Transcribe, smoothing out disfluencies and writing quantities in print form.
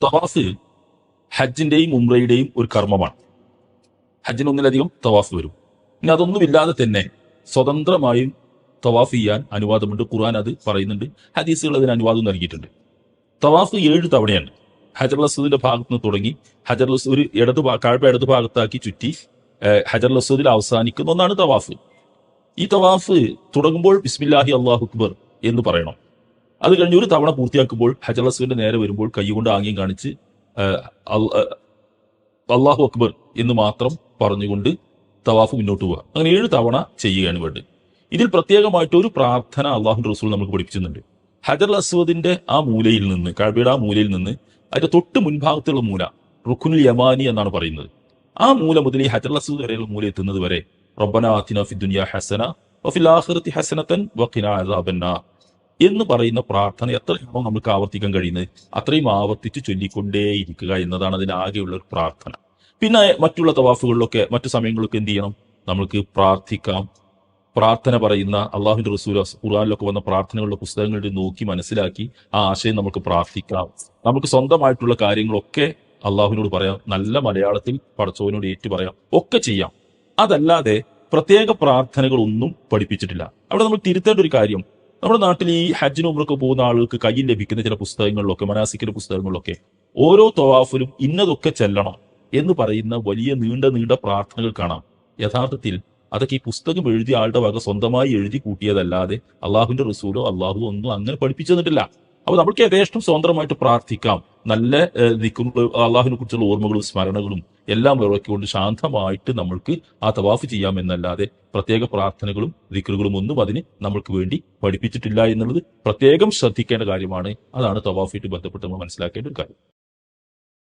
തവാഫ് ഹജ്ജിന്റെയും ഉംറയുടെയും ഒരു കർമ്മമാണ്. ഹജ്ജിന് ഒന്നിലധികം തവാഫ് വരും. ഇനി അതൊന്നുമില്ലാതെ തന്നെ സ്വതന്ത്രമായും തവാഫ് ചെയ്യാൻ അനുവാദമുണ്ട്. ഖുർആൻ അത് പറയുന്നുണ്ട്, ഹദീസുകൾ അതിന് അനുവാദം നൽകിയിട്ടുണ്ട്. തവാഫ് 7 തവണയാണ്. ഹജർ അസ്വദിന്റെ ഭാഗത്ത് നിന്ന് തുടങ്ങി ഹജർ ഒരു കഴബ ഇടതു ഭാഗത്താക്കി ചുറ്റി ഹജർ അസ്വദിൽ അവസാനിക്കുന്ന ഒന്നാണ് തവാഫ്. ഈ തവാഫ് തുടങ്ങുമ്പോൾ ബിസ്മില്ലാഹി അല്ലാഹു അക്ബർ എന്ന് പറയണം. അത് കഴിഞ്ഞ് ഒരു തവണ പൂർത്തിയാക്കുമ്പോൾ ഹജർ അസ്വദിന്റെ നേരെ വരുമ്പോൾ കൈകൊണ്ട് ആംഗ്യം കാണിച്ച് അല്ലാഹു അക്ബർ എന്ന് മാത്രം പറഞ്ഞുകൊണ്ട് തവാഫ് മുന്നോട്ട് പോവുക. അങ്ങനെ 7 തവണ ചെയ്യുകയാണ് വേണ്ടത്. ഇതിൽ പ്രത്യേകമായിട്ട് ഒരു പ്രാർത്ഥന അള്ളാഹുന്റെ റസൂൽ നമുക്ക് പഠിപ്പിച്ചിട്ടുണ്ട്. ഹജർ അസ്വദിന്റെ ആ മൂലയിൽ നിന്ന്, കഅബയുടെ ആ മൂലയിൽ നിന്ന് അതിന്റെ തൊട്ട് മുൻഭാഗത്തുള്ള മൂല റുക്നുൽ യമാനി എന്നാണ് പറയുന്നത്. ആ മൂല മുതൽ ഈ ഹജർ അസ്വദ് വരെയുള്ള മൂല എത്തുന്നത് വരെ റബ്ബനാ ആതിനാ ഫിദ്ദുനിയാ ഹസന വഫിൽ ആഖിറതി ഹസനതൻ വഖിനാ അദാബന്നാർ എന്ന് പറയുന്ന പ്രാർത്ഥന എത്രയാണോ നമുക്ക് ആവർത്തിക്കാൻ കഴിയുന്നത് അത്രയും ആവർത്തിച്ച് ചൊല്ലിക്കൊണ്ടേയിരിക്കുക എന്നതാണ് അതിന് ആകെയുള്ള ഒരു പ്രാർത്ഥന. പിന്നെ മറ്റുള്ള തവാഫുകളിലൊക്കെ മറ്റു സമയങ്ങളിലൊക്കെ എന്ത് ചെയ്യണം? നമുക്ക് പ്രാർത്ഥിക്കാം. പ്രാർത്ഥന പറയുന്ന അള്ളാഹുവിന്റെ റസൂൽ ഖുർആനിലൊക്കെ വന്ന പ്രാർത്ഥനകളുടെ പുസ്തകങ്ങളിൽ നോക്കി മനസ്സിലാക്കി ആ ആശയം നമുക്ക് പ്രാർത്ഥിക്കാം. നമുക്ക് സ്വന്തമായിട്ടുള്ള കാര്യങ്ങളൊക്കെ അള്ളാഹുവിനോട് പറയാം, നല്ല മലയാളത്തിൽ പടച്ചവനോട് ഏറ്റു പറയാം, ഒക്കെ ചെയ്യാം. അതല്ലാതെ പ്രത്യേക പ്രാർത്ഥനകളൊന്നും പഠിപ്പിച്ചിട്ടില്ല. അവിടെ നമ്മൾ തിരുത്തേണ്ട ഒരു കാര്യം, നമ്മുടെ നാട്ടിൽ ഈ ഹജ്ജിനും ഉംറയ്ക്ക് പോകുന്ന ആളുകൾക്ക് കയ്യിൽ ലഭിക്കുന്ന ചില പുസ്തകങ്ങളിലൊക്കെ, മനാസിക്കിന്റെ പുസ്തകങ്ങളിലൊക്കെ ഓരോ തവാഫിലും ഇന്നതൊക്കെ ചെല്ലണം എന്ന് പറയുന്ന വലിയ നീണ്ട പ്രാർത്ഥനകൾ കാണാം. യഥാർത്ഥത്തിൽ അതൊക്കെ ഈ പുസ്തകം എഴുതിയ ആളുടെ വക സ്വന്തമായി എഴുതി കൂട്ടിയതല്ലാതെ അള്ളാഹുവിന്റെ റസൂലോ അള്ളാഹു ഒന്നും അങ്ങനെ പഠിപ്പിച്ചു തന്നിട്ടില്ല. അപ്പൊ നമുക്ക് യഥേഷ്ടം സ്വതന്ത്രമായിട്ട് പ്രാർത്ഥിക്കാം. നല്ല അള്ളാഹുവിനെ കുറിച്ചുള്ള ഓർമ്മകളും സ്മരണകളും എല്ലാം ഇറക്കിക്കൊണ്ട് ശാന്തമായിട്ട് നമ്മൾക്ക് ആ തവാഫ് ചെയ്യാമെന്നല്ലാതെ പ്രത്യേക പ്രാർത്ഥനകളും ദിക്റുകളും ഒന്നും അതിന് നമ്മൾക്ക് വേണ്ടി പഠിപ്പിച്ചിട്ടില്ല എന്നുള്ളത് പ്രത്യേകം ശ്രദ്ധിക്കേണ്ട കാര്യമാണ്. അതാണ് തവാഫായിട്ട് ബന്ധപ്പെട്ട് നമ്മൾ മനസ്സിലാക്കേണ്ട ഒരു കാര്യം.